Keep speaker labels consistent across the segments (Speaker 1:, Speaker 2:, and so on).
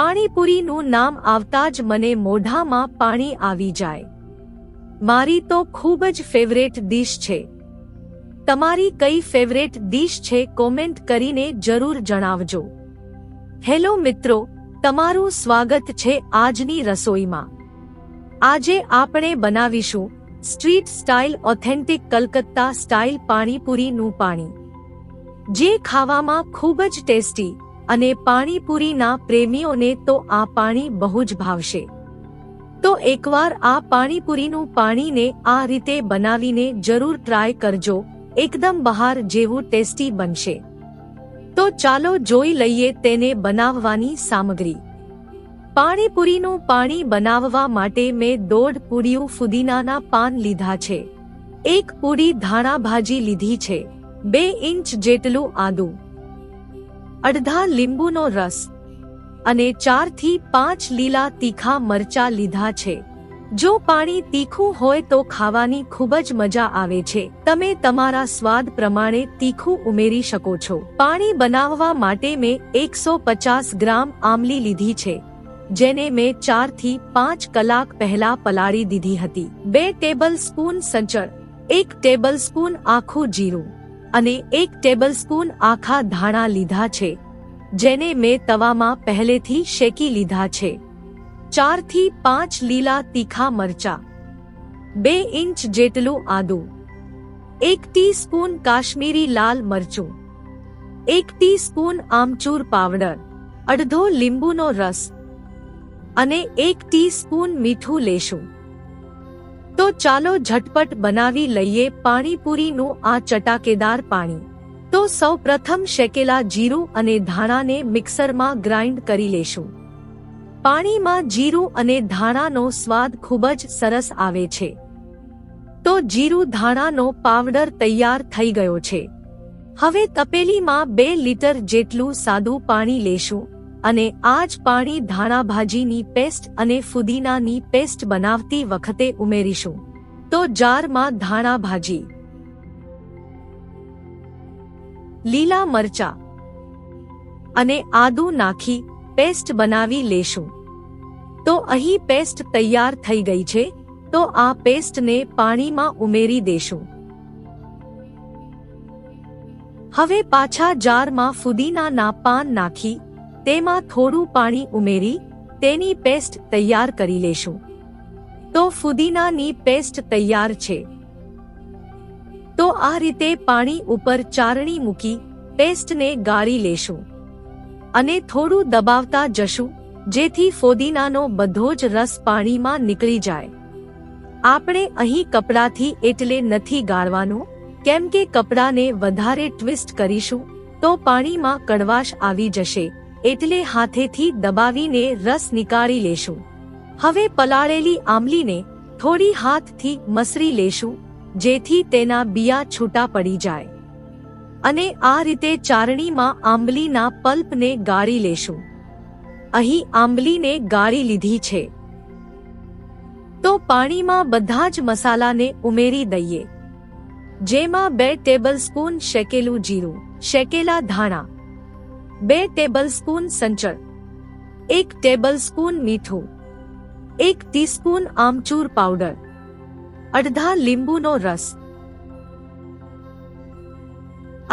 Speaker 1: પાણીપુરીનું નામ આવતા જ મને મોઢામાં પાણી આવી જાય. મારી તો ખૂબ જ ફેવરેટ ડીશ છે. તમારી કઈ ફેવરેટ ડીશ છે કોમેન્ટ કરીને જરૂર જણાવજો. હેલો મિત્રો, તમારું સ્વાગત છે આજની રસોઈમાં. આજે આપણે બનાવીશું street style authentic Calcutta style પાણીપુરીનું પાણી, જે ખાવામાં ખૂબ જ ટેસ્ટી અને પાણીપુરીના પ્રેમીઓને તો આ પાણી બહુ જ ભાવશે. તો એકવાર આ પાણીપુરીનું પાણીને આ રીતે બનાવીને જરૂર ટ્રાય કરજો. એકદમ બહાર જેવું ટેસ્ટી બનશે. તો ચાલો જોઈ લઈએ તેને બનાવવાની સામગ્રી. પાણીપુરીનું પાણી બનાવવા માટે મેં 1.5 પૂડિયું ફુદીનાના પાન લીધા છે, 1 પૂડી ધાણા ભાજી લીધી છે, 2 ઇંચ જેટલું આદું, અડધા લીંબુનો રસ અને 4 થી 5 લીલા તીખા મરચાં લીધા છે. જો પાણી તીખું હોય તો ખાવાની ખૂબ જ મજા આવે છે. તમે તમારા સ્વાદ પ્રમાણે તીખું ઉમેરી શકો છો. પાણી બનાવવા માટે મેં 150 ગ્રામ આમલી લીધી છે, જેને મેં 4 થી 5 કલાક પહેલા પલાળી દીધી હતી. 2 ટેબલસ્પૂન સંચળ, 1 ટેબલસ્પૂન આખું જીરું અને 1 ટેબલસ્પૂન આખા ધાણા લીધા છે, જેને મેં તવામાં પહેલેથી શેકી લીધા છે. 4 થી 5 લીલા તીખા મરચાં, 2 ઇંચ જેટલું આદું, 1 ટીસ્પૂન કાશ્મીરી લાલ મરચું, 1 ટીસ્પૂન આમચૂર પાવડર, અડધો લીંબુનો રસ અને 1 ટીસ્પૂન મીઠું લેશું. તો ચાલો ઝટપટ બનાવી લઈએ પાણીપુરીનું આ ચટાકેદાર પાણી. તો સૌ પ્રથમ શેકેલા જીરું અને ધાણાને મિક્સરમાં ગ્રાઇન્ડ કરી લેશું. પાણીમાં જીરું અને ધાણાનો સ્વાદ ખૂબ જ સરસ આવે છે. તો જીરું ધાણાનો પાવડર તૈયાર થઈ ગયો છે. હવે તપેલીમાં 2 લીટર જેટલું સાદું પાણી લેશું અને આ જ પાણી ધાણા ભાજીની પેસ્ટ અને ફુદીનાની પેસ્ટ બનાવતી વખતે ઉમેરીશું. તો જારમાં ધાણા ભાજી, લીલા મરચાં અને આદું નાખી પેસ્ટ બનાવી લેશું. તો અહીં પેસ્ટ તૈયાર થઈ ગઈ છે. તો આ પેસ્ટને પાણીમાં ઉમેરી દેશું. હવે પાછા જારમાં ફુદીનાના પાન નાખી તેમાં થોડું પાણી ઉમેરી તેની પેસ્ટ તૈયાર કરી લેશું. તો ફુદીનાની પેસ્ટ તૈયાર છે. તો આ રીતે પાણી ઉપર ચારણી મૂકી પેસ્ટને ગાળી લેશું અને થોડું દબાવતા જશું, જેથી ફુદીનાનો બધો જ રસ પાણીમાં નીકળી જાય. આપણે અહીં કપડાથી એટલે નથી ગાળવાનું, કેમ કે કપડાને વધારે ટ્વિસ્ટ કરીશું તો પાણીમાં કડવાશ આવી જશે, એટલે હાથેથી દબાવીને રસ નીકાળી લેશું. હવે પલાળેલી આમલીને થોડી હાથથી મસરી લેશું, જેથી તેના બિયા છૂટા પડી જાય અને આ રીતે ચારણીમાં આંબલીના પલ્પને ગાળી લેશું. અહીં આંબલીને ગાળી લીધી છે. તો પાણીમાં બધા જ મસાલાને ઉમેરી દઈએ, જેમાં 2 ટેબલસ્પૂન શેકેલું જીરું, શેકેલા ધાણા, 2 ટેબલસ્પૂન સંચળ, 1 ટેબલસ્પૂન મીઠું, 1 ટીસ્પૂન આમચૂર પાવડર, અડધા લીંબુનો રસ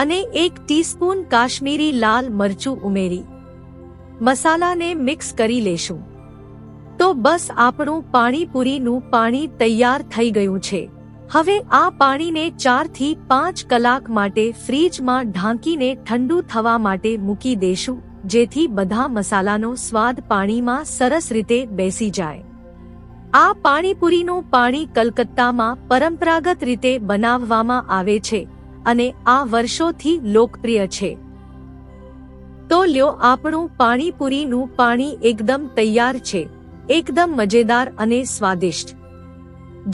Speaker 1: અને 1 ટીસ્પૂન કાશ્મીરી લાલ મરચું ઉમેરી મસાલાને મિક્સ કરી લેશું. તો બસ આપણું પાણીપુરીનું પાણી તૈયાર થઈ ગયું છે. હવે આ પાણીને 4 થી 5 કલાક માટે ફ્રીજમાં ઢાંકીને ઠંડુ થવા માટે મૂકી દેશું, જેથી બધા મસાલાનો સ્વાદ પાણીમાં સરસ રીતે બેસી જાય. આ પાણીપુરીનું પાણી કલકત્તામાં પરંપરાગત રીતે બનાવવામાં આવે છે અને આ વર્ષોથી લોકપ્રિય છે. તો લ્યો, આપણું પાણીપુરીનું પાણી એકદમ તૈયાર છે. એકદમ મજેદાર અને સ્વાદિષ્ટ,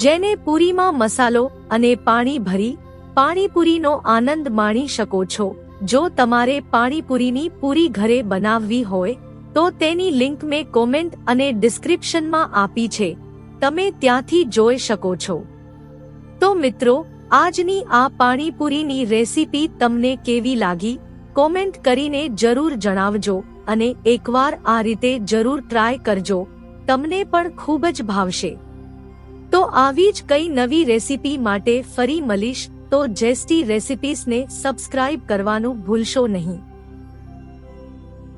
Speaker 1: જેને પૂરીમાં મસાલો અને પાણી ભરી પાણીપુરીનો આનંદ માણી શકો છો. જો તમારે પાણીપુરીની પૂરી ઘરે બનાવવી હોય તો તેની લિંક મેં કોમેન્ટ અને ડિસ્ક્રિપ્શનમાં આપી છે, તમે ત્યાંથી જોઈ શકો છો. તો મિત્રો, આજની આ પાણીપુરીની રેસીપી તમને કેવી લાગી કોમેન્ટ કરીને જરૂર જણાવજો. અને એકવાર આ રીતે જરૂર ટ્રાય કરજો, તમને પણ ખૂબ જ ભાવશે. તો આવી જ કઈ નવી રેસીપી માટે ફરી મળીશ. તો જેસ્ટી રેસિપીસને સબસ્ક્રાઇબ કરવાનું ભૂલશો નહીં.